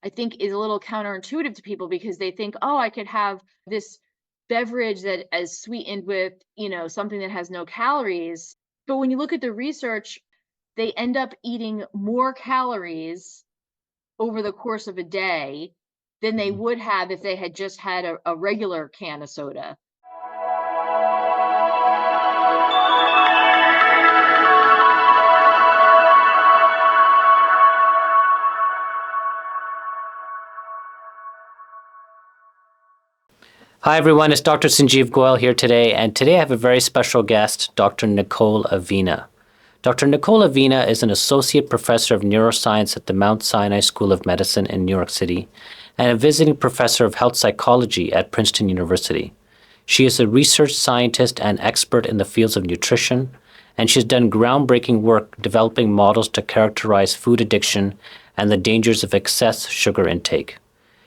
I think is a little counterintuitive to people because they think, oh, I could have this beverage that is sweetened with, something that has no calories. But when you look at the research, they end up eating more calories over the course of a day than they Mhm. would have if they had just had a regular can of soda. Hi, everyone. It's Dr. Sanjeev Goel here today, and today I have a very special guest, Dr. Nicole Avena. Dr. Nicole Avena is an associate professor of neuroscience at the Mount Sinai School of Medicine in New York City and a visiting professor of health psychology at Princeton University. She is a research scientist and expert in the fields of nutrition, and she has done groundbreaking work developing models to characterize food addiction and the dangers of excess sugar intake.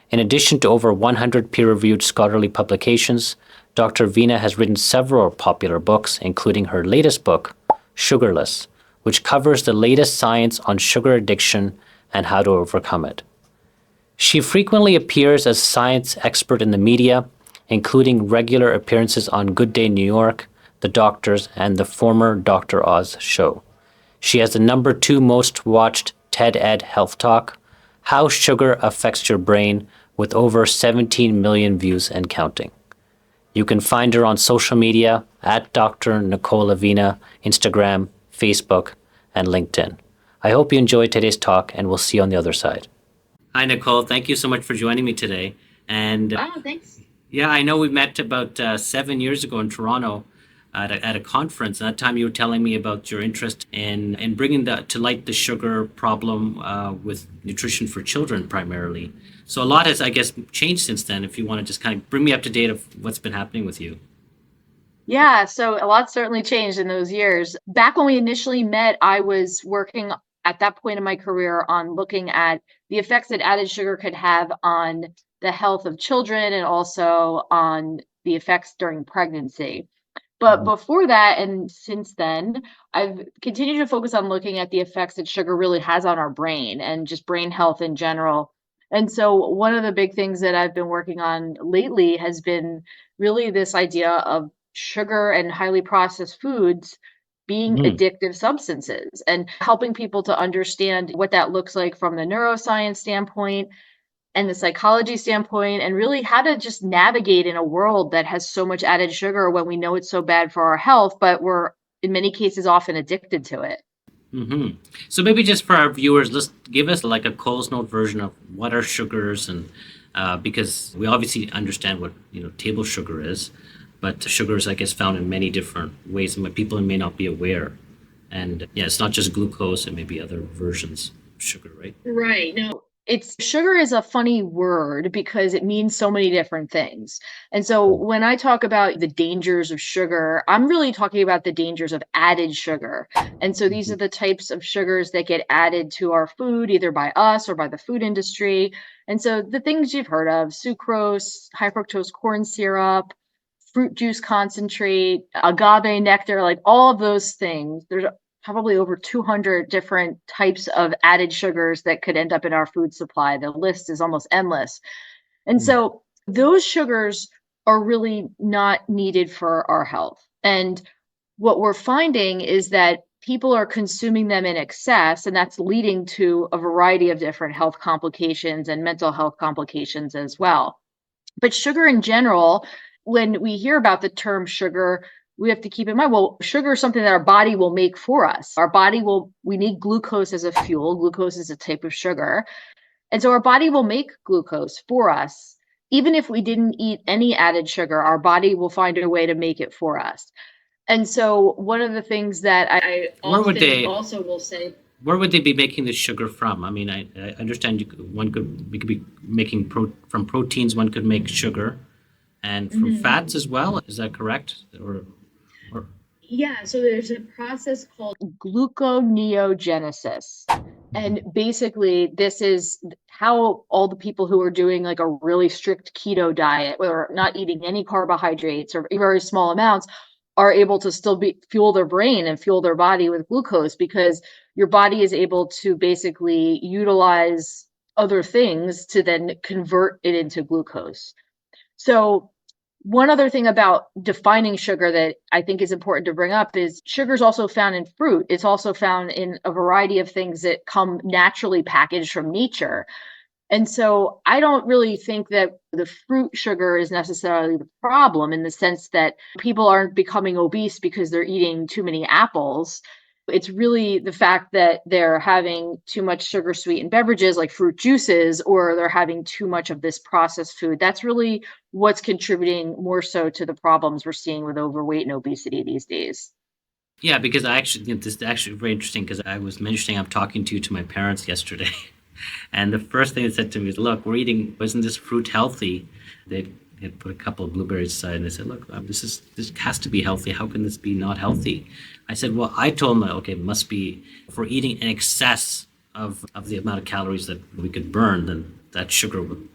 In addition to over 100 peer-reviewed scholarly publications, Dr. Avena has written several popular books, including her latest book, Sugarless, which covers the latest science on sugar addiction and how to overcome it. She frequently appears as a science expert in the media, including regular appearances on Good Day New York, The Doctors, and the former Dr. Oz show. She has the #2 most watched TED-Ed Health Talk, How Sugar Affects Your Brain, with over 17 million views and counting. You can find her on social media at Dr. Nicole Avena, Instagram, Facebook, and LinkedIn. I hope you enjoyed today's talk, and we'll see you on the other side. Hi, Nicole. Thank you so much for joining me today. And Oh, thanks. yeah, I know we met about 7 years ago in Toronto at a conference. At that time, you were telling me about your interest in bringing to light the sugar problem with nutrition for children primarily. So a lot has, I guess, changed since then. If you want to just kind of bring me up to date of what's been happening with you. Yeah, so a lot certainly changed in those years. Back when we initially met, I was working at that point in my career on looking at the effects that added sugar could have on the health of children and also on the effects during pregnancy. But Mhm. before that, and since then, I've continued to focus on looking at the effects that sugar really has on our brain and just brain health in general. And so, one of the big things that I've been working on lately has been really this idea of sugar and highly processed foods being Mhm. addictive substances and helping people to understand what that looks like from the neuroscience standpoint and the psychology standpoint, and really how to just navigate in a world that has so much added sugar when we know it's so bad for our health, but we're in many cases often addicted to it. Mm-hmm. So maybe just for our viewers, let's give us like a Coles Note version of what are sugars, and because we obviously understand what table sugar is, but sugar is, I guess, found in many different ways, and people may not be aware. And yeah, it's not just glucose; it may be other versions of sugar, right? Right. No, it's sugar is a funny word because it means so many different things. And so when I talk about the dangers of sugar, I'm really talking about the dangers of added sugar. And so these Mhm. are the types of sugars that get added to our food, either by us or by the food industry. And so the things you've heard of, sucrose, high fructose corn syrup, fruit juice concentrate, agave nectar, like all of those things. There's probably over 200 different types of added sugars that could end up in our food supply. The list is almost endless. And Mm. so those sugars are really not needed for our health. And what we're finding is that people are consuming them in excess, and that's leading to a variety of different health complications and mental health complications as well. But sugar in general, when we hear about the term sugar, we have to keep in mind, well, sugar is something that our body will make for us. We need glucose as a fuel. Glucose is a type of sugar. And so our body will make glucose for us. Even if we didn't eat any added sugar, our body will find a way to make it for us. And so one of the things that I Where would often they also will say, where would they be making the sugar from? I mean, I understand we could be making from proteins. One could make sugar, and from mhm. fats as well. Is that correct? Or Yeah, so there's a process called gluconeogenesis. And basically, this is how all the people who are doing like a really strict keto diet, or not eating any carbohydrates or very small amounts, are able to still be fuel their brain and fuel their body with glucose because your body is able to basically utilize other things to then convert it into glucose. So one other thing about defining sugar that I think is important to bring up is sugar is also found in fruit. It's also found in a variety of things that come naturally packaged from nature. And so I don't really think that the fruit sugar is necessarily the problem in the sense that people aren't becoming obese because they're eating too many apples. It's really the fact that they're having too much sugar sweetened beverages like fruit juices, or they're having too much of this processed food. That's really what's contributing more so to the problems we're seeing with overweight and obesity these days. Yeah, because I actually think this is actually very interesting because I was mentioning I'm talking to my parents yesterday. And the first thing they said to me is, look, we're eating, isn't this fruit healthy? They had put a couple of blueberries aside and they said, look, this has to be healthy. How can this be not healthy? I said, well, I told them, okay, it must be, if we're eating in excess of the amount of calories that we could burn, then that sugar would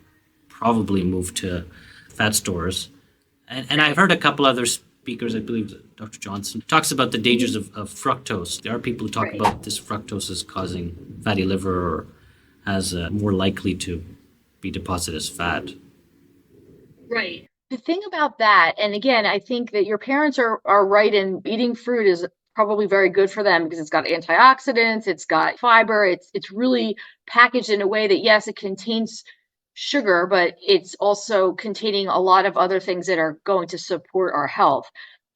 probably move to fat stores. And I've heard a couple other speakers, I believe Dr. Johnson, talks about the dangers of fructose. There are people who talk Right. about this fructose is causing fatty liver or as more likely to be deposited as fat. Right. The thing about that, and again, I think that your parents are right in eating fruit is probably very good for them because it's got antioxidants, it's got fiber, it's really packaged in a way that yes, it contains sugar, but it's also containing a lot of other things that are going to support our health.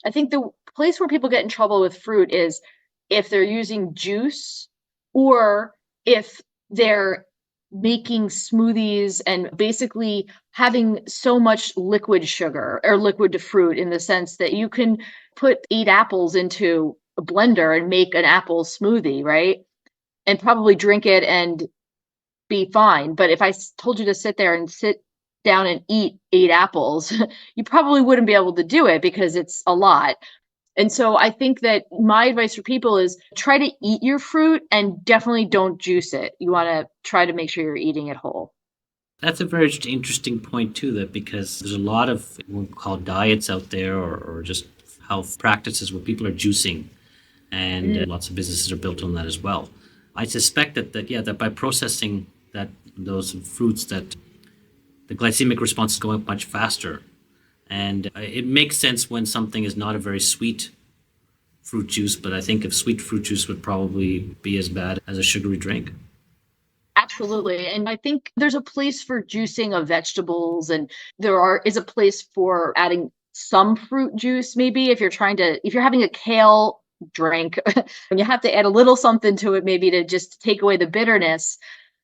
I think the place where people get in trouble with fruit is if they're using juice or if they're making smoothies and basically having so much liquid sugar or liquid to fruit in the sense that you can put 8 apples into a blender and make an apple smoothie, right? And probably drink it and be fine. But if I told you to sit there and sit down and eat 8 apples, you probably wouldn't be able to do it because it's a lot. And so I think that my advice for people is try to eat your fruit and definitely don't juice it. You want to try to make sure you're eating it whole. That's a very interesting point too, that because there's a lot of what we call diets out there or just health practices where people are juicing, and Mm. lots of businesses are built on that as well. I suspect that by processing those fruits that the glycemic response is going up much faster, and it makes sense when something is not a very sweet fruit juice, but I think if sweet fruit juice would probably be as bad as a sugary drink. Absolutely. And I think there's a place for juicing of vegetables and is a place for adding some fruit juice maybe if you're having a kale drink and you have to add a little something to it maybe to just take away the bitterness,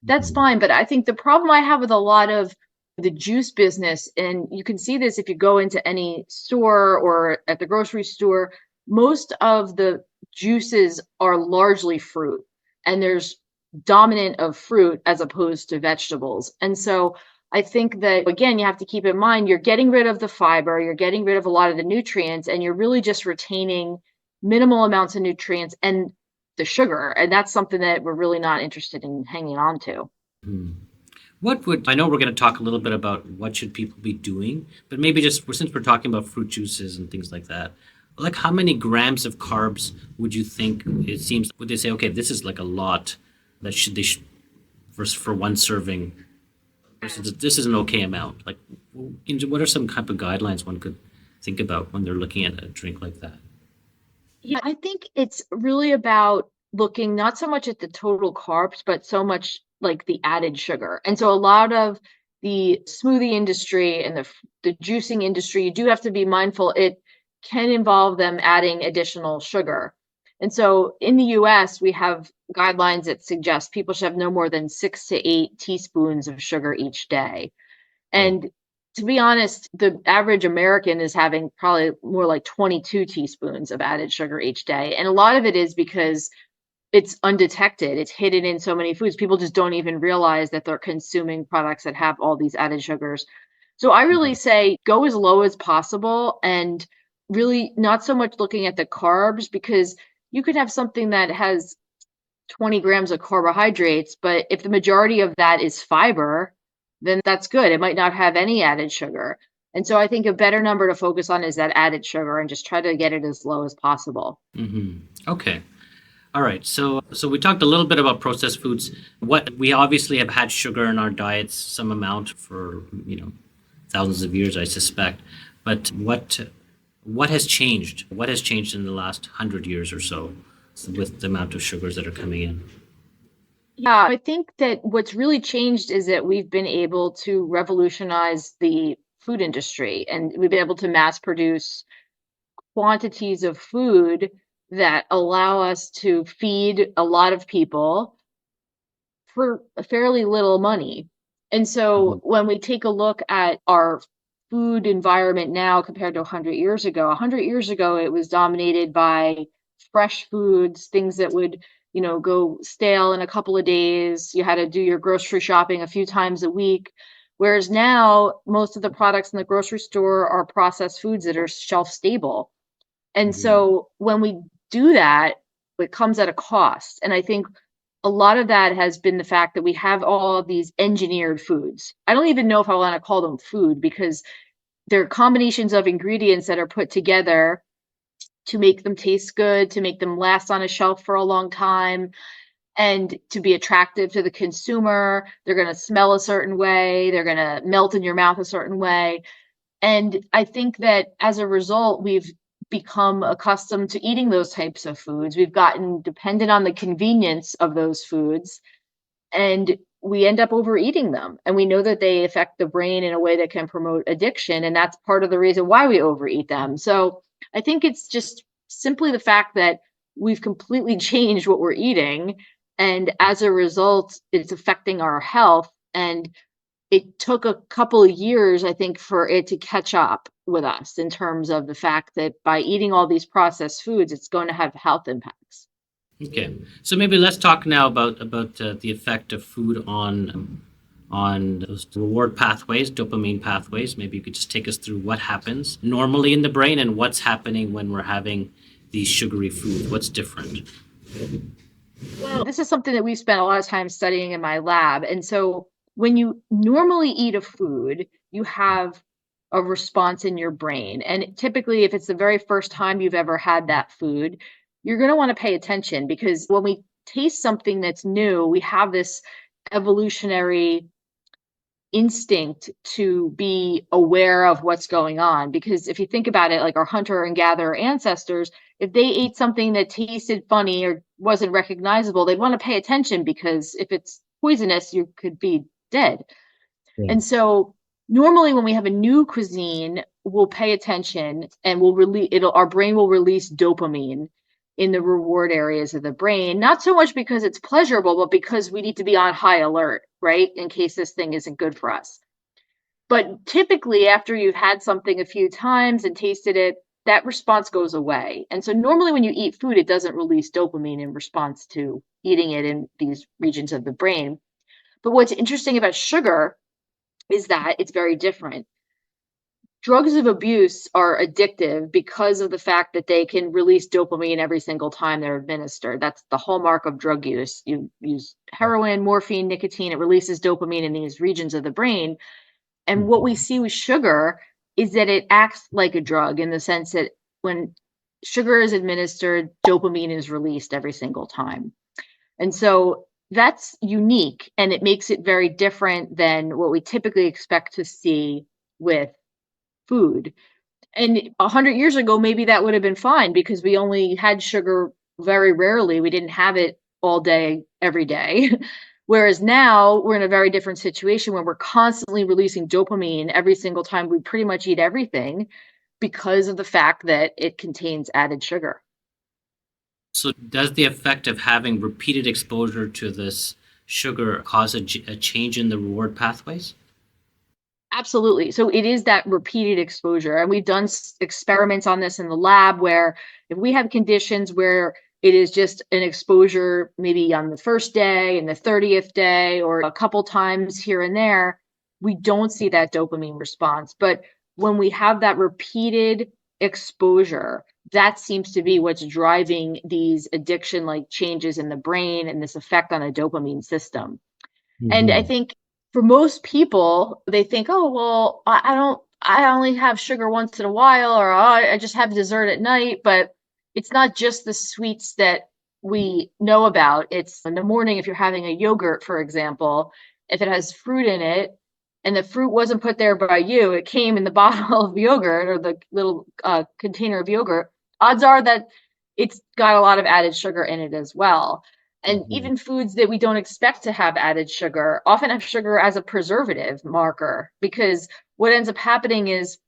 that's Mhm. fine. But I think the problem I have with a lot of the juice business, and you can see this if you go into any store or at the grocery store, most of the juices are largely fruit. And there's dominant of fruit as opposed to vegetables. And so I think that again, you have to keep in mind you're getting rid of the fiber, you're getting rid of a lot of the nutrients, and you're really just retaining minimal amounts of nutrients and the sugar. And that's something that we're really not interested in hanging on to. Hmm. What would I know we're going to talk a little bit about what should people be doing, but maybe just since we're talking about fruit juices and things like that, like how many grams of carbs would you think it seems would they say, okay, this is like a lot that should they should for one serving versus this is an okay amount. Like, what are some type of guidelines one could think about when they're looking at a drink like that? Yeah, I think it's really about looking not so much at the total carbs, but so much like the added sugar. And so a lot of the smoothie industry and the juicing industry, you do have to be mindful. It can involve them adding additional sugar. And so in the US, we have guidelines that suggest people should have no more than 6 to 8 teaspoons of sugar each day. Oh. And to be honest, the average American is having probably more like 22 teaspoons of added sugar each day. And a lot of it is because it's undetected. It's hidden in so many foods. People just don't even realize that they're consuming products that have all these added sugars. So I really Mhm. say go as low as possible and really not so much looking at the carbs because you could have something that has 20 grams of carbohydrates, but if the majority of that is fiber, then that's good. It might not have any added sugar. And so I think a better number to focus on is that added sugar and just try to get it as low as possible. Okay. All right. So we talked a little bit about processed foods. What we obviously have had sugar in our diets, some amount for, thousands of years, I suspect. But what has changed? What has changed in the last 100 years or so with the amount of sugars that are coming in? Yeah, I think that what's really changed is that we've been able to revolutionize the food industry and we've been able to mass produce quantities of food that allow us to feed a lot of people for fairly little money. And Mhm. so when we take a look at our food environment now compared to 100 years ago, 100 years ago, it was dominated by fresh foods, things that would, go stale in a couple of days. You had to do your grocery shopping a few times a week. Whereas now, most of the products in the grocery store are processed foods that are shelf stable. And Mhm. so when we do that, it comes at a cost. And I think a lot of that has been the fact that we have all of these engineered foods. I don't even know if I want to call them food because they're combinations of ingredients that are put together to make them taste good, to make them last on a shelf for a long time, and to be attractive to the consumer. They're going to smell a certain way, they're going to melt in your mouth a certain way. And I think that as a result, we've become accustomed to eating those types of foods. We've gotten dependent on the convenience of those foods and we end up overeating them. And we know that they affect the brain in a way that can promote addiction. And that's part of the reason why we overeat them. So I think it's just simply the fact that we've completely changed what we're eating. And as a result, it's affecting our health. And it took a couple of years, I think, for it to catch up with us in terms of the fact that by eating all these processed foods, it's going to have health impacts. Okay, so maybe let's talk now about the effect of food on those reward pathways, dopamine pathways. Maybe you could just take us through what happens normally in the brain and what's happening when we're having these sugary foods. What's different? Well, this is something that we've spent a lot of time studying in my lab. And so when you normally eat a food, you have a response in your brain. And typically, if it's the very first time you've ever had that food, you're going to want to pay attention because when we taste something that's new, we have this evolutionary instinct to be aware of what's going on. Because if you think about it, like our hunter and gatherer ancestors, if they ate something that tasted funny or wasn't recognizable, they'd want to pay attention because if it's poisonous, you could be dead. Yeah. And so normally when we have a new cuisine, we'll pay attention and we'll release it'll our brain will release dopamine in the reward areas of the brain, not so much because it's pleasurable, but because we need to be on high alert, right? In case this thing isn't good for us. But typically after you've had something a few times and tasted it, that response goes away. And so normally when you eat food, it doesn't release dopamine in response to eating it in these regions of the brain. But what's interesting about sugar is that it's very different. Drugs of abuse are addictive because of the fact that they can release dopamine every single time they're administered. That's the hallmark of drug use. You use heroin, morphine, nicotine, it releases dopamine in these regions of the brain. And what we Mhm. see with sugar is that it acts like a drug in the sense that when sugar is administered, dopamine is released every single time. And so that's unique and it makes it very different than what we typically expect to see with food. And 100 years ago, maybe that would have been fine because we only had sugar very rarely. We didn't have it all day, every day. Whereas now we're in a very different situation where we're constantly releasing dopamine every single time we pretty much eat everything because of the fact that it contains added sugar. So, does the effect of having repeated exposure to this sugar cause a change in the reward pathways? Absolutely. So it is that repeated exposure. And we've done experiments on this in the lab where if we have conditions where it is just an exposure, maybe on the first day and the 30th day, or a couple times here and there, we don't see that dopamine response. But when we have that repeated exposure, that seems to be what's driving these addiction like changes in the brain and this effect on the dopamine system. And I Hmm. think for most people, they think, oh, well, I only have sugar once in a while, or oh, I just have dessert at night. But it's not just the sweets that we know about. It's in the morning, if you're having a yogurt, for example, if it has fruit in it and the fruit wasn't put there by you, it came in the bottle of yogurt or the little container of yogurt, odds are that it's got a lot of added sugar in it as well. And Mhm. even foods that we don't expect to have added sugar often have sugar as a preservative marker, because what ends up happening is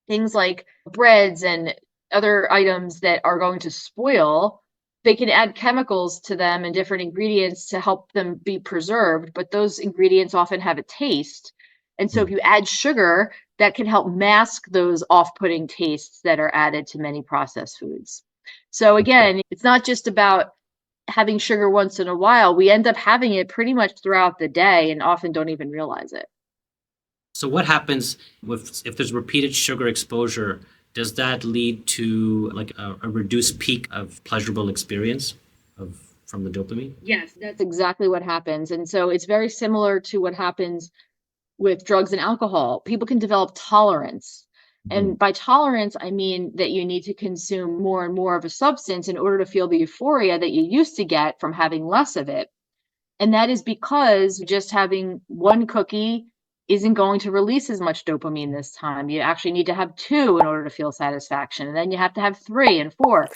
things like breads and other items that are going to spoil, they can add chemicals to them and different ingredients to help them be preserved, but those ingredients often have a taste. And so if you add sugar, that can help mask those off-putting tastes that are added to many processed foods. So Okay. again, it's not just about having sugar once in a while. We end up having it pretty much throughout the day and often don't even realize it. So what happens if there's repeated sugar exposure? Does that lead to like a reduced peak of pleasurable experience of from the dopamine? Yes, that's exactly what happens. And so it's very similar to what happens with drugs and alcohol. People can develop tolerance. Mhm. And by tolerance, I mean that you need to consume more and more of a substance in order to feel the euphoria that you used to get from having less of it. And that is because just having one cookie isn't going to release as much dopamine this time. You actually need to have two in order to feel satisfaction. And then you have to have three and four.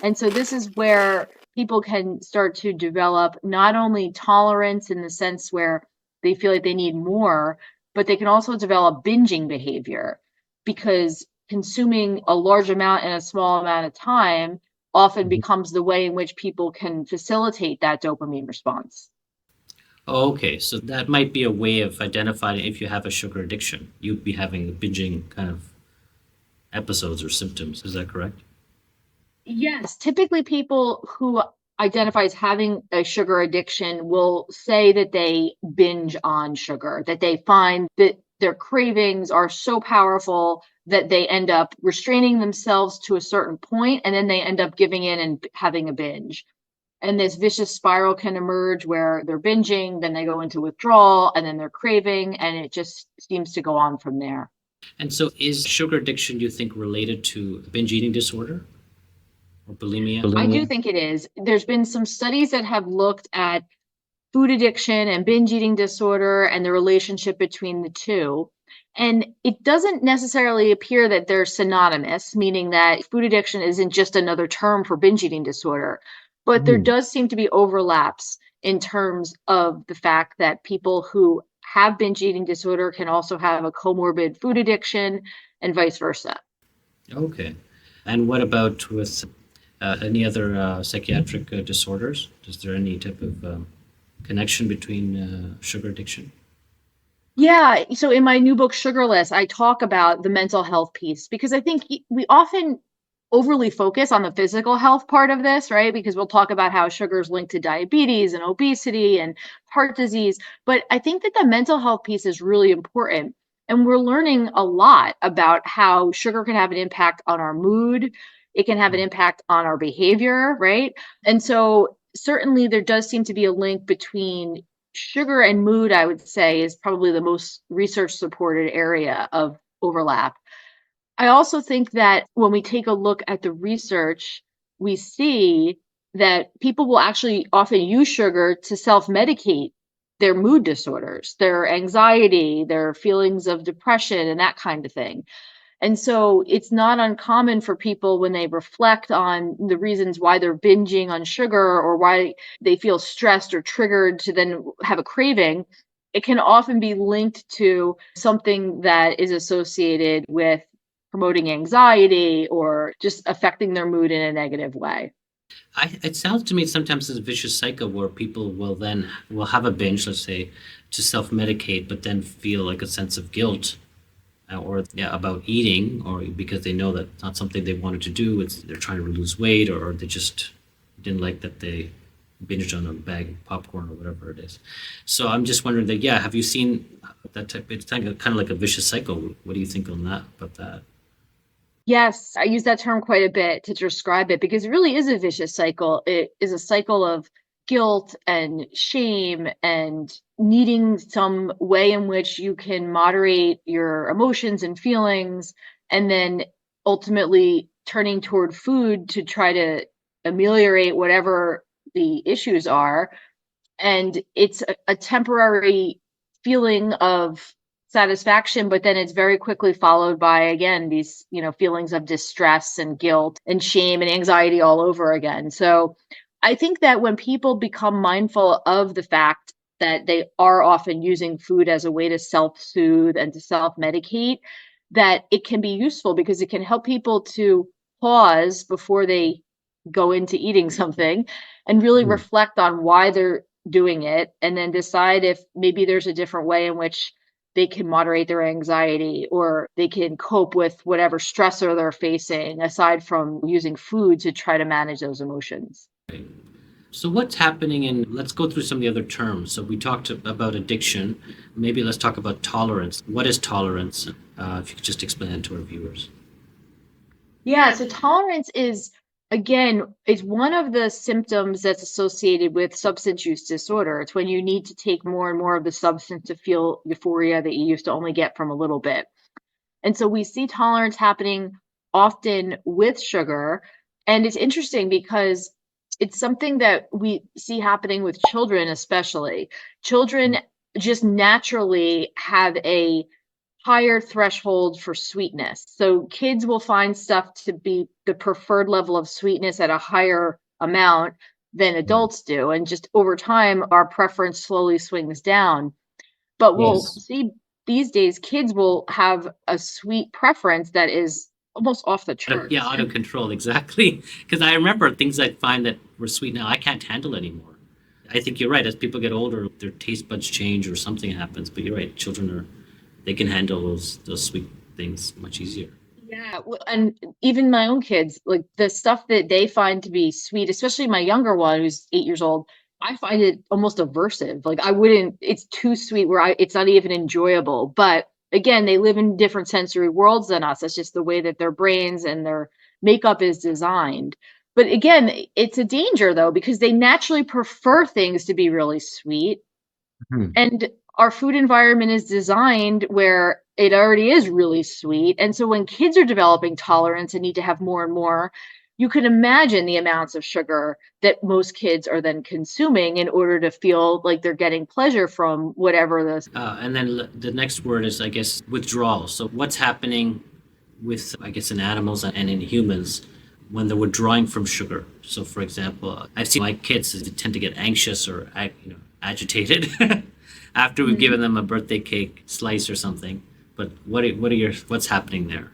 And so this is where people can start to develop not only tolerance in the sense where they feel like they need more, but they can also develop binging behavior, because consuming a large amount in a small amount of time often Mhm. becomes the way in which people can facilitate that dopamine response. Oh, okay, so that might be a way of identifying if you have a sugar addiction. You'd be having binging kind of episodes or symptoms. Is that correct? Yes, typically people who identify as having a sugar addiction will say that they binge on sugar, that they find that their cravings are so powerful that they end up restraining themselves to a certain point and then they end up giving in and having a binge. And this vicious spiral can emerge where they're binging, then they go into withdrawal, and then they're craving, and it just seems to go on from there. And so is sugar addiction, do you think, related to binge eating disorder or bulimia? I do think it is. There's been some studies that have looked at food addiction and binge eating disorder and the relationship between the two. And it doesn't necessarily appear that they're synonymous, meaning that food addiction isn't just another term for binge eating disorder. But there Mm. does seem to be overlaps in terms of the fact that people who have binge eating disorder can also have a comorbid food addiction and vice versa. Okay. And what about with any other psychiatric disorders? Is there any type of connection between sugar addiction? Yeah. So in my new book, Sugarless, I talk about the mental health piece because I think we often overly focus on the physical health part of this, right? Because we'll talk about how sugar is linked to diabetes and obesity and heart disease. But I think that the mental health piece is really important. And we're learning a lot about how sugar can have an impact on our mood. It can have an impact on our behavior, right? And so certainly there does seem to be a link between sugar and mood, I would say, is probably the most research supported area of overlap. I also think that when we take a look at the research, we see that people will actually often use sugar to self medicate their mood disorders, their anxiety, their feelings of depression, and that kind of thing. And so it's not uncommon for people when they reflect on the reasons why they're binging on sugar or why they feel stressed or triggered to then have a craving. It can often be linked to something that is associated with promoting anxiety or just affecting their mood in a negative way. It sounds to me sometimes it's a vicious cycle where people will have a binge, let's say, to self-medicate, but then feel like a sense of guilt or yeah, about eating, or because they know that it's not something they wanted to do. It's they're trying to lose weight, or they just didn't like that they binged on a bag of popcorn or whatever it is. So I'm just wondering that, yeah, have you seen that type? It's kind of like a vicious cycle. What do you think on that? About that? Yes, I use that term quite a bit to describe it because it really is a vicious cycle. It is a cycle of guilt and shame and needing some way in which you can moderate your emotions and feelings, and then ultimately turning toward food to try to ameliorate whatever the issues are. And it's a temporary feeling of satisfaction, but then it's very quickly followed by, again, these, feelings of distress and guilt and shame and anxiety all over again. So I think that when people become mindful of the fact that they are often using food as a way to self-soothe and to self-medicate, that it can be useful because it can help people to pause before they go into eating something and really Mm. reflect on why they're doing it, and then decide if maybe there's a different way in which they can moderate their anxiety or they can cope with whatever stressor they're facing aside from using food to try to manage those emotions. So what's happening in, let's go through some of the other terms. So we talked about addiction. Maybe let's talk about tolerance. What is tolerance? If you could just explain that to our viewers. Yeah, so tolerance is, again, it's one of the symptoms that's associated with substance use disorder. It's when you need to take more and more of the substance to feel euphoria that you used to only get from a little bit. And so we see tolerance happening often with sugar. And it's interesting because it's something that we see happening with children, especially. Children just naturally have a higher threshold for sweetness. So kids will find stuff to be the preferred level of sweetness at a higher amount than Right. adults do. And just over time, our preference slowly swings down. But we'll Yes. see these days, kids will have a sweet preference that is almost off the Yeah, charts. out of control, exactly. Because I remember things I find that were sweet now I can't handle anymore. I think you're right. As people get older, their taste buds change or something happens. But you're right. Children are, they can handle those sweet things much easier. Yeah, well, and even my own kids, like the stuff that they find to be sweet, especially my younger one who's 8 years old, I find it almost aversive. Like I wouldn't, it's too sweet where it's not even enjoyable. But again, they live in different sensory worlds than us. That's just the way that their brains and their makeup is designed. But again, it's a danger though, because they naturally prefer things to be really sweet. Mhm. And our food environment is designed where it already is really sweet. And so when kids are developing tolerance and need to have more and more, you can imagine the amounts of sugar that most kids are then consuming in order to feel like they're getting pleasure from whatever the. And then the next word is, I guess, withdrawal. So what's happening with, I guess, in animals and in humans when they're withdrawing from sugar? So, for example, I've seen my kids they tend to get anxious or agitated after we've given them a birthday cake slice or something. But what's happening there?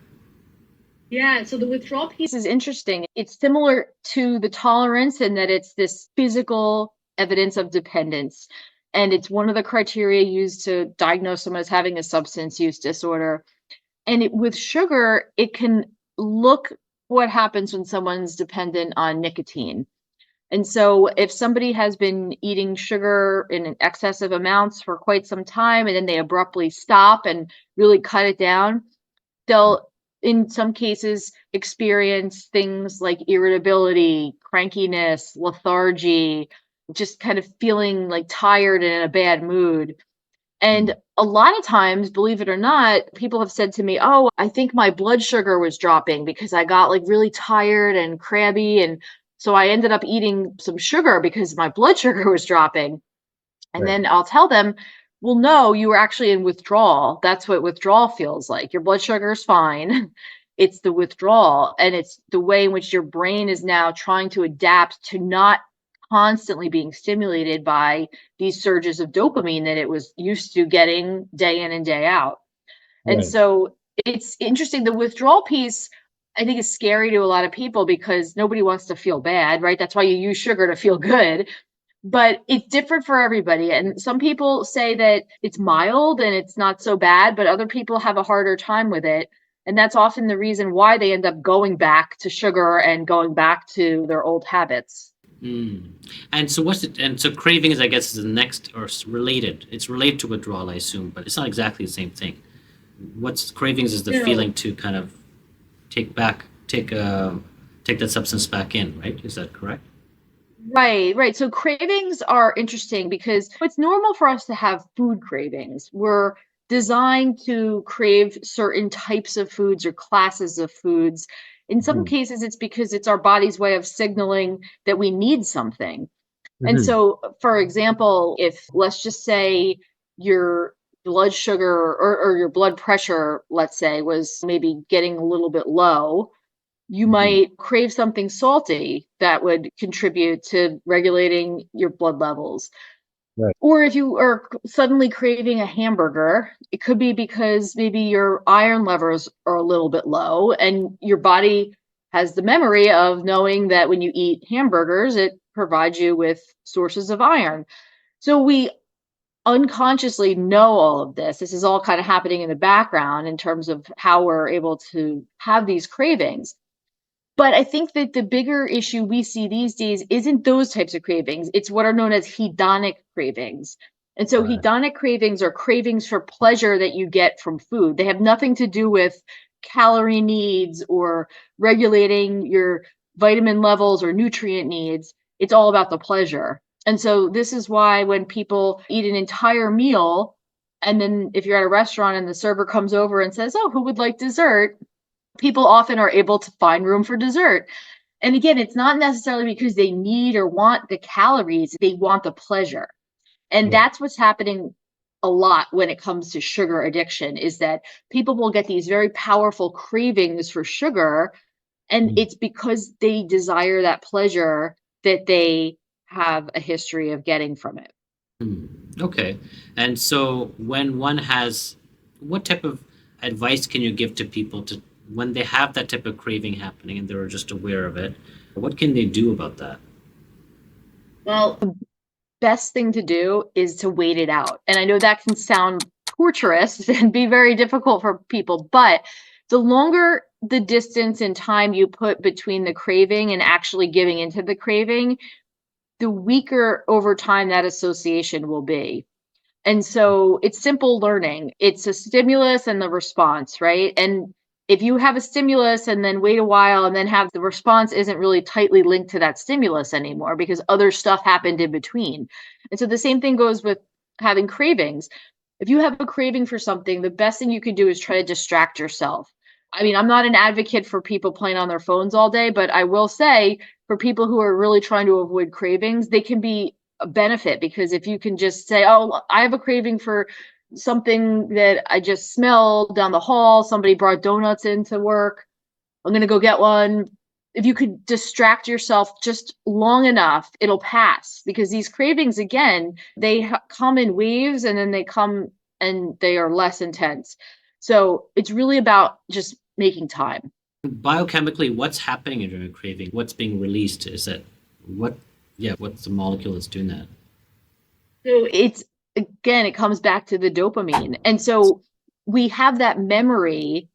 Yeah, so the withdrawal piece is interesting. It's similar to the tolerance in that it's this physical evidence of dependence. And it's one of the criteria used to diagnose someone as having a substance use disorder. And with sugar, it can look what happens when someone's dependent on nicotine. And so if somebody has been eating sugar in excessive amounts for quite some time and then they abruptly stop and really cut it down, they'll in some cases experience things like irritability, crankiness, lethargy, just kind of feeling like tired and in a bad mood. And Mm. a lot of times, believe it or not, people have said to me, "Oh, I think my blood sugar was dropping because I got like really tired and crabby. And so I ended up eating some sugar because my blood sugar was dropping." And Right. then I'll tell them, "Well, no, you were actually in withdrawal. That's what withdrawal feels like. Your blood sugar is fine. It's the withdrawal. And it's the way in which your brain is now trying to adapt to not constantly being stimulated by these surges of dopamine that it was used to getting day in and day out." And Right. so it's interesting. The withdrawal piece, I think, is scary to a lot of people because nobody wants to feel bad, right? That's why you use sugar to feel good, but it's different for everybody. And some people say that it's mild and it's not so bad, but other people have a harder time with it. And that's often the reason why they end up going back to sugar and going back to their old habits. Mm. And so what's it? And so cravings, I guess, is the next or related. It's related to withdrawal, I assume, but it's not exactly the same thing. What's cravings is the No. feeling to kind of take take that substance back in, right? Is that correct? Right, right. So cravings are interesting because it's normal for us to have food cravings. We're designed to crave certain types of foods or classes of foods. In some Mhm. cases, it's because it's our body's way of signaling that we need something. And Mhm. so, for example, if let's just say your blood sugar or your blood pressure, let's say, was maybe getting a little bit low, you Mhm. might crave something salty that would contribute to regulating your blood levels. Right. Or if you are suddenly craving a hamburger, it could be because maybe your iron levels are a little bit low and your body has the memory of knowing that when you eat hamburgers, it provides you with sources of iron. So we unconsciously know all of this. This is all kind of happening in the background in terms of how we're able to have these cravings. But I think that the bigger issue we see these days isn't those types of cravings. It's what are known as hedonic cravings. And so Got it. hedonic cravings are cravings for pleasure that you get from food. They have nothing to do with calorie needs or regulating your vitamin levels or nutrient needs. It's all about the pleasure. And so this is why when people eat an entire meal, and then if you're at a restaurant and the server comes over and says, "Oh, who would like dessert?" people often are able to find room for dessert. And again, it's not necessarily because they need or want the calories, they want the pleasure. And Right. that's what's happening a lot when it comes to sugar addiction is that people will get these very powerful cravings for sugar and Mm. it's because they desire that pleasure that they have a history of getting from it. Okay. And so when one has, what type of advice can you give to people to when they have that type of craving happening and they're just aware of it? What can they do about that? Well, best thing to do is to wait it out. And I know that can sound torturous and be very difficult for people, but the longer the distance and time you put between the craving and actually giving into the craving, the weaker over time that association will be. And so it's simple learning. It's a stimulus and the response, right? And if you have a stimulus and then wait a while and then have the response isn't really tightly linked to that stimulus anymore because other stuff happened in between. And so the same thing goes with having cravings. If you have a craving for something, the best thing you can do is try to distract yourself. I mean, I'm not an advocate for people playing on their phones all day, but I will say for people who are really trying to avoid cravings, they can be a benefit because if you can just say, "Oh, I have a craving for something that I just smelled down the hall. Somebody brought donuts into work. I'm going to go get one." If you could distract yourself just long enough, it'll pass because these cravings, again, they come in waves and then they come and they are less intense. So it's really about just making time. Biochemically, what's happening during a craving? What's being released? Is it what? Yeah, what's the molecule that's doing that? So it's again, it comes back to the dopamine. And so we have that memory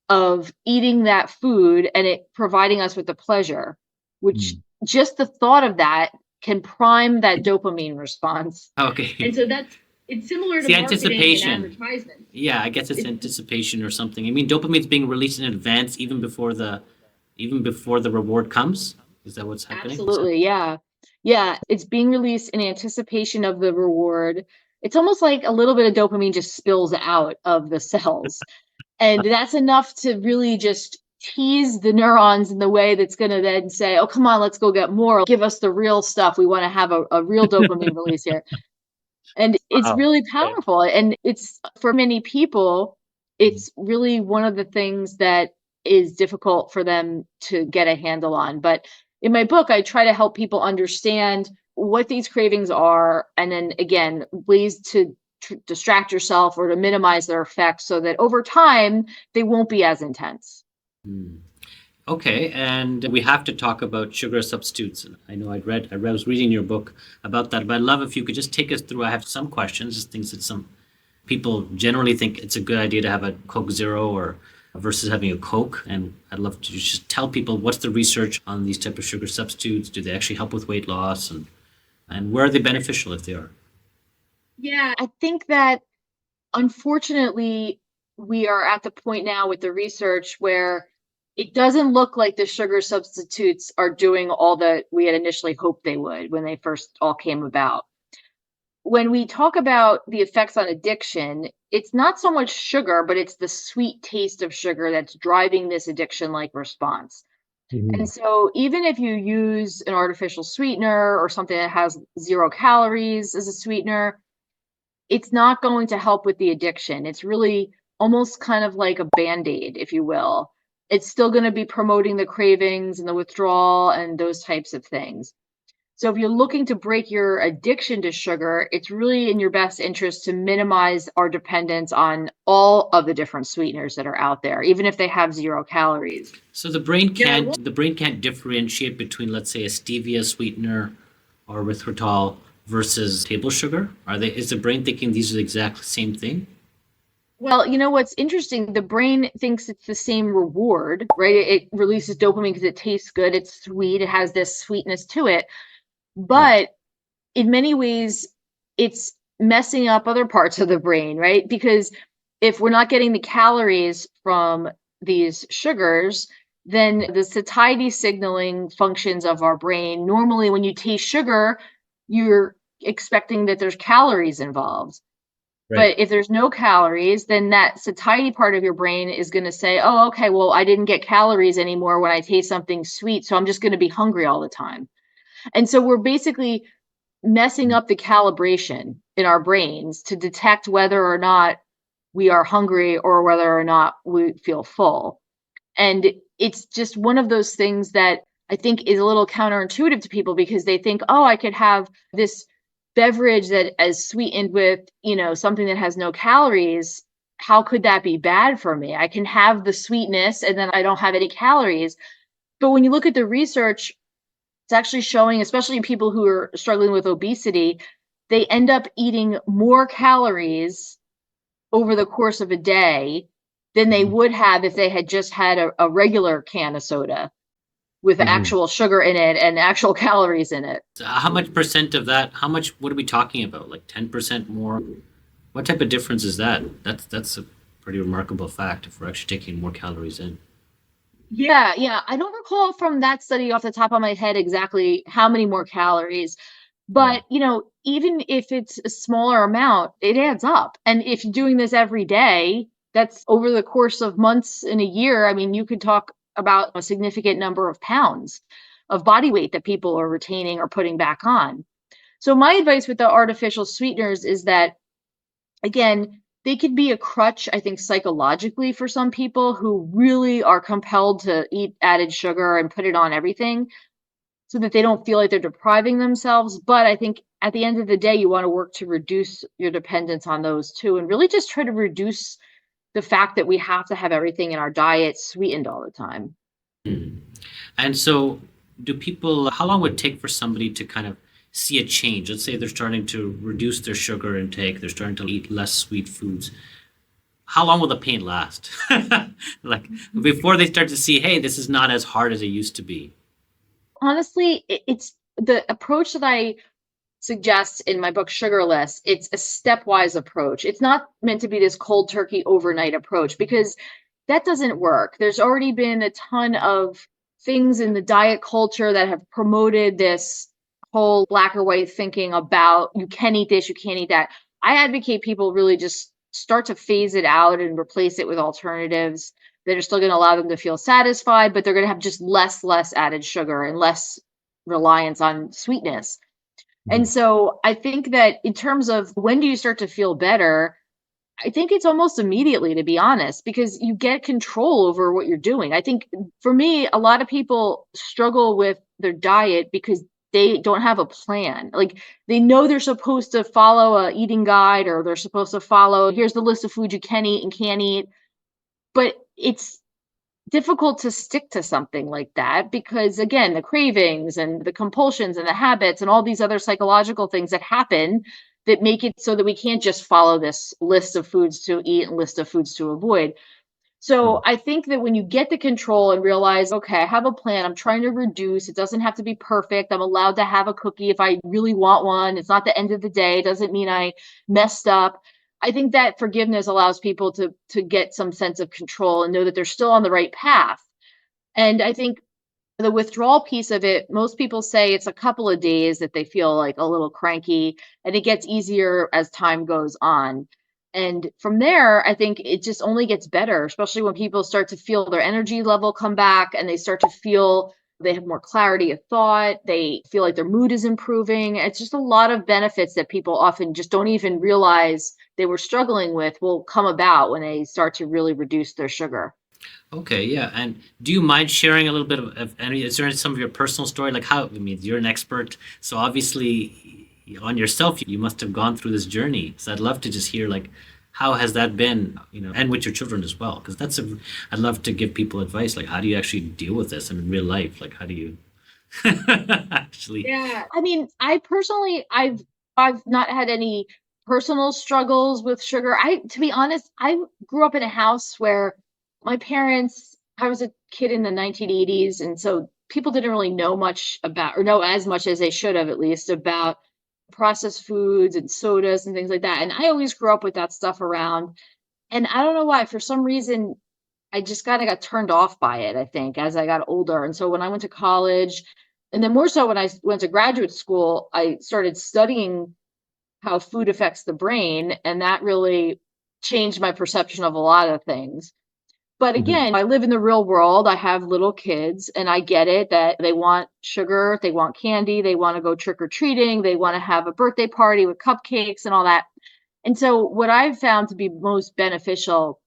of eating that food and it providing us with the pleasure, which Hmm. just the thought of that can prime that dopamine response. And Okay. so that's it's similar It's to the marketing and anticipation. advertisement. Yeah, I guess it's It's anticipation or something. I mean, dopamine's being released in advance even before the reward comes. Is that what's happening? absolutely, yeah. Yeah, it's being released in anticipation of the reward. It's almost like a little bit of dopamine just spills out of the cells. And that's enough to really just tease the neurons in the way that's going to then say, "Oh, come on, let's go get more. Give us the real stuff. We want to have a real dopamine release here." And it's Wow. really Okay. powerful. And it's for many people, it's really one of the things that is difficult for them to get a handle on. But in my book, I try to help people understand what these cravings are. And then again, ways to distract yourself or to minimize their effects so that over time, they won't be as intense. Hmm. Okay, and we have to talk about sugar substitutes. I know I was reading your book about that, but I'd love if you could just take us through. I have some questions, just things that some people generally think it's a good idea to have a Coke Zero or versus having a Coke. And I'd love to just tell people what's the research on these type of sugar substitutes? Do they actually help with weight loss, and where are they beneficial if they are? Yeah, I think that unfortunately, we are at the point now with the research where it doesn't look like the sugar substitutes are doing all that we had initially hoped they would when they first all came about. when we talk about the effects on addiction, it's not so much sugar, but it's the sweet taste of sugar that's driving this addiction like response. And Mhm. so, even if you use an artificial sweetener or something that has 0 calories as a sweetener, it's not going to help with the addiction. It's really almost kind of like a band-aid, if you will. It's still going to be promoting the cravings and the withdrawal and those types of things. So if you're looking to break your addiction to sugar, it's really in your best interest to minimize our dependence on all of the different sweeteners that are out there, even if they have 0 calories. So the brain Yeah, can't differentiate between, let's say, a stevia sweetener or erythritol versus table sugar. Are they? Is the brain thinking these are the exact same thing? well, you know what's interesting? The brain thinks it's the same reward, right? It releases dopamine because it tastes good, it's sweet, it has this sweetness to it. Right. But in many ways, it's messing up other parts of the brain, right? Because if we're not getting the calories from these sugars, then the satiety signaling functions of our brain, normally when you taste sugar, you're expecting that there's calories involved. Right. But if there's no calories, then that satiety part of your brain is going to say, oh, okay, well, I didn't get calories anymore when I taste something sweet. So I'm just going to be hungry all the time. And so we're basically messing up the calibration in our brains to detect whether or not we are hungry or whether or not we feel full. And it's just one of those things that I think is a little counterintuitive to people because they think, oh, I could have this beverage that is sweetened with, something that has no calories. How could that be bad for me? I can have the sweetness and then I don't have any calories. But when you look at the research, it's actually showing, especially in people who are struggling with obesity, they end up eating more calories over the course of a day than they Mhm. would have if they had just had a regular can of soda with Mhm. actual sugar in it and actual calories in it. So how much percent of that? How much? What are we talking about? Like 10% more? What type of difference is that? That's a pretty remarkable fact if we're actually taking more calories in. Yeah, yeah. I don't recall from that study off the top of my head exactly how many more calories, Yeah. but even if it's a smaller amount, it adds up. And if you're doing this every day, that's over the course of months in a year. I mean, you could talk about a significant number of pounds of body weight that people are retaining or putting back on. So my advice with the artificial sweeteners is that, again, they could be a crutch, I think, psychologically for some people who really are compelled to eat added sugar and put it on everything so that they don't feel like they're depriving themselves. But I think at the end of the day, you want to work to reduce your dependence on those too, and really just try to reduce the fact that we have to have everything in our diet sweetened all the time. Mhm. And so, do people, how long would it take for somebody to kind of see a change? Let's say they're starting to reduce their sugar intake, they're starting to eat less sweet foods. How long will the pain last? Like before they start to see, hey, this is not as hard as it used to be. Honestly, it's the approach that I suggest in my book Sugarless. It's a stepwise approach. It's not meant to be this cold turkey overnight approach because that doesn't work. There's already been a ton of things in the diet culture that have promoted this whole black or white thinking about you can eat this, you can't eat that. I advocate people really just start to phase it out and replace it with alternatives that are still going to allow them to feel satisfied, but they're going to have just less added sugar and less reliance on sweetness. And Mhm. so I think that in terms of when do you start to feel better, I think it's almost immediately, to be honest, because you get control over what you're doing. I think for me, a lot of people struggle with their diet because they don't have a plan. Like they know they're supposed to follow a eating guide or they're supposed to follow, here's the list of foods you can eat and can't eat. But it's difficult to stick to something like that because, again, the cravings and the compulsions and the habits and all these other psychological things that happen that make it so that we can't just follow this list of foods to eat and list of foods to avoid. So I think that when you get the control and realize, okay, I have a plan, I'm trying to reduce, it doesn't have to be perfect. I'm allowed to have a cookie if I really want one. It's not the end of the day. It doesn't mean I messed up. I think that forgiveness allows people to get some sense of control and know that they're still on the right path. And I think The withdrawal piece of it, most people say it's a couple of days that they feel like a little cranky, and it gets easier as time goes on. And from there, I think it just only gets better, especially when people start to feel their energy level come back and they start to feel they have more clarity of thought. They feel like their mood is improving. It's just a lot of benefits that people often just don't even realize they were struggling with will come about when they start to really reduce their sugar. Okay, yeah. And do you mind sharing a little bit of any, is there some of your personal story? Like how, I mean, you're an expert, so obviously on yourself, you must have gone through this journey. So I'd love to just hear like, how has that been, and with your children as well? Because I'd love to give people advice. Like, how do you actually deal with this in real life? Like, how do you actually? Yeah. I mean, I personally, I've not had any personal struggles with sugar. To be honest, I grew up in a house where my parents, I was a kid in the 1980s, and so people didn't really know much about, or know as much as they should have, at least, about processed foods and sodas and things like that. And I always grew up with that stuff around. And I don't know why, for some reason, I just kinda got turned off by it, I think, as I got older, and so when I went to college, and then more so when I went to graduate school, I started studying how food affects the brain, and that really changed my perception of a lot of things. But Mhm. again, I live in the real world, I have little kids, and I get it that they want sugar, they want candy, they wanna go trick or treating, they wanna have a birthday party with cupcakes and all that. And so what I've found to be most beneficial,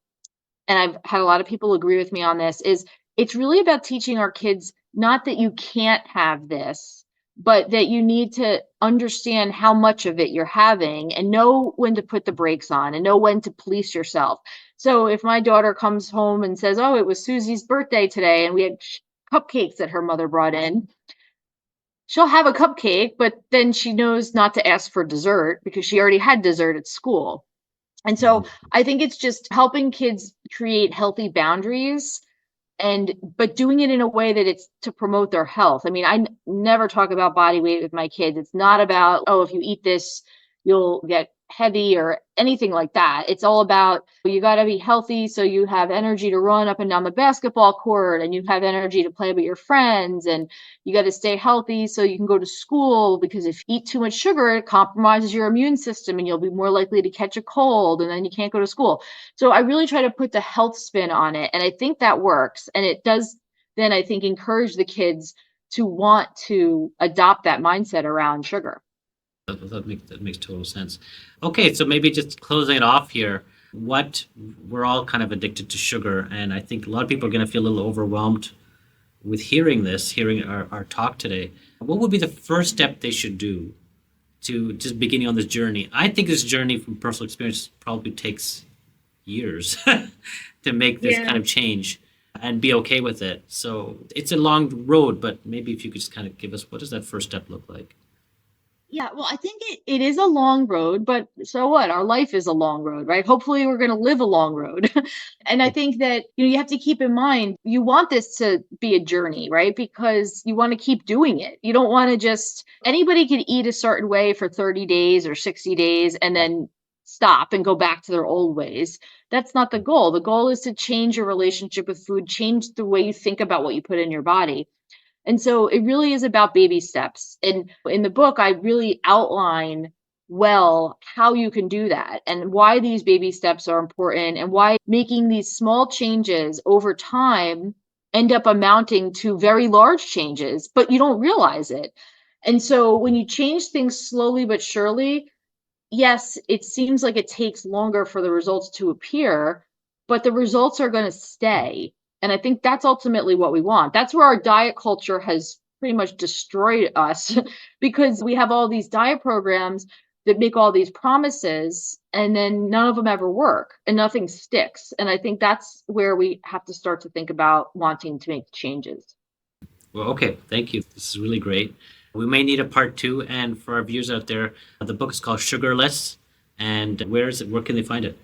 and I've had a lot of people agree with me on this, is it's really about teaching our kids not that you can't have this, but that you need to understand how much of it you're having and know when to put the brakes on and know when to police yourself. So if my daughter comes home and says, "Oh, it was Susie's birthday today and we had cupcakes that her mother brought in," she'll have a cupcake, but then she knows not to ask for dessert because she already had dessert at school. And so Mhm. I think it's just helping kids create healthy boundaries, and but doing it in a way that it's to promote their health. I mean, never talk about body weight with my kids. It's not about, oh, if you eat this, you'll get heavy or anything like that. It's all about you got to be healthy so you have energy to run up and down the basketball court and you have energy to play with your friends, and you got to stay healthy so you can go to school, because if you eat too much sugar, it compromises your immune system and you'll be more likely to catch a cold and then you can't go to school. So I really try to put the health spin on it, and I think that works, and it does then, I think, encourage the kids to want to adopt that mindset around sugar. That makes total sense. Okay, so maybe just closing it off here. What We're all kind of addicted to sugar, and I think a lot of people are going to feel a little overwhelmed with hearing our talk today. What would be the first step they should do to just beginning on this journey? I think this journey from personal experience probably takes years to make this kind Yeah. of change and be okay with it. So it's a long road, but maybe if you could just kind of give us what does that first step look like? Yeah, well, I think it is a long road, but so what? Our life is a long road, right? Hopefully, we're going to live a long road. And I think that, you have to keep in mind you want this to be a journey, right? Because you want to keep doing it. You don't want to just, anybody can eat a certain way for 30 days or 60 days and then stop and go back to their old ways. That's not the goal. The goal is to change your relationship with food, change the way you think about what you put in your body. And so it really is about baby steps. And in the book, I really outline well how you can do that and why these baby steps are important and why making these small changes over time end up amounting to very large changes, but you don't realize it. And so when you change things slowly but surely, yes, it seems like it takes longer for the results to appear, but the results are going to stay. And I think that's ultimately what we want. That's where our diet culture has pretty much destroyed us because we have all these diet programs that make all these promises and then none of them ever work and nothing sticks. And I think that's where we have to start to think about wanting to make changes. Well, okay, thank you. This is really great. We may need a part two, and for our viewers out there, the book is called Sugarless. And where is it? Where can they find it?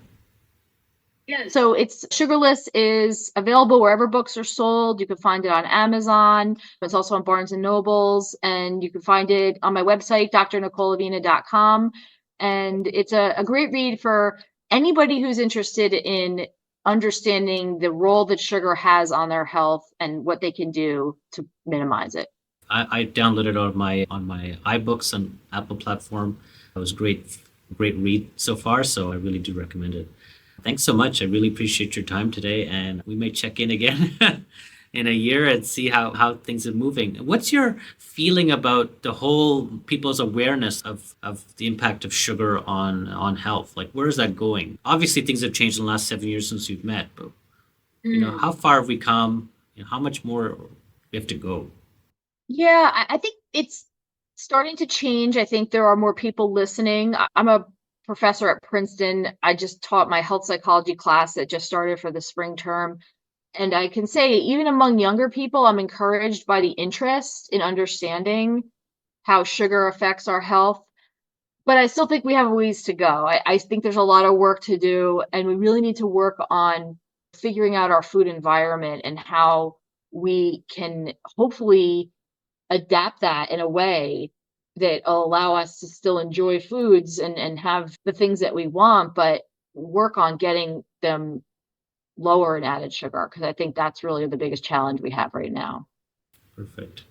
Yeah. So it's Sugarless is available wherever books are sold. You can find it on Amazon. It's also on Barnes and Nobles, and you can find it on my website, drnicoleavena.com. And it's a great read for anybody who's interested in understanding the role that sugar has on their health and what they can do to minimize it. I downloaded it on my iBooks and Apple platform. It was great read so far, so I really do recommend it. Thanks so much. I really appreciate your time today, and we may check in again in a year and see how things are moving. What's your feeling about the whole people's awareness of the impact of sugar on health? Like, where is that going? Obviously, things have changed in the last 7 years since we've met, but how far have we come? How much more we have to go? Yeah, I think it's starting to change. I think there are more people listening. I'm a professor at Princeton. I just taught my health psychology class that just started for the spring term. And I can say, even among younger people, I'm encouraged by the interest in understanding how sugar affects our health. But I still think we have a ways to go. I think there's a lot of work to do, and we really need to work on figuring out our food environment and how we can hopefully adapt that in a way that will allow us to still enjoy foods and have the things that we want, but work on getting them lower in added sugar, because I think that's really the biggest challenge we have right now. Perfect.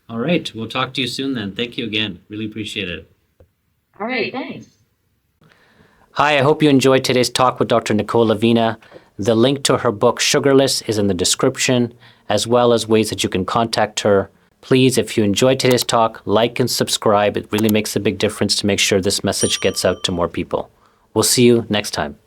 All right. We'll talk to you soon then. Thank you again. Really appreciate it. All right, thanks. Hi, I hope you enjoyed today's talk with Dr. Nicole Avena. The link to her book, Sugarless, is in the description, as well as ways that you can contact her. Please, if you enjoyed today's talk, like and subscribe. It really makes a big difference to make sure this message gets out to more people. We'll see you next time.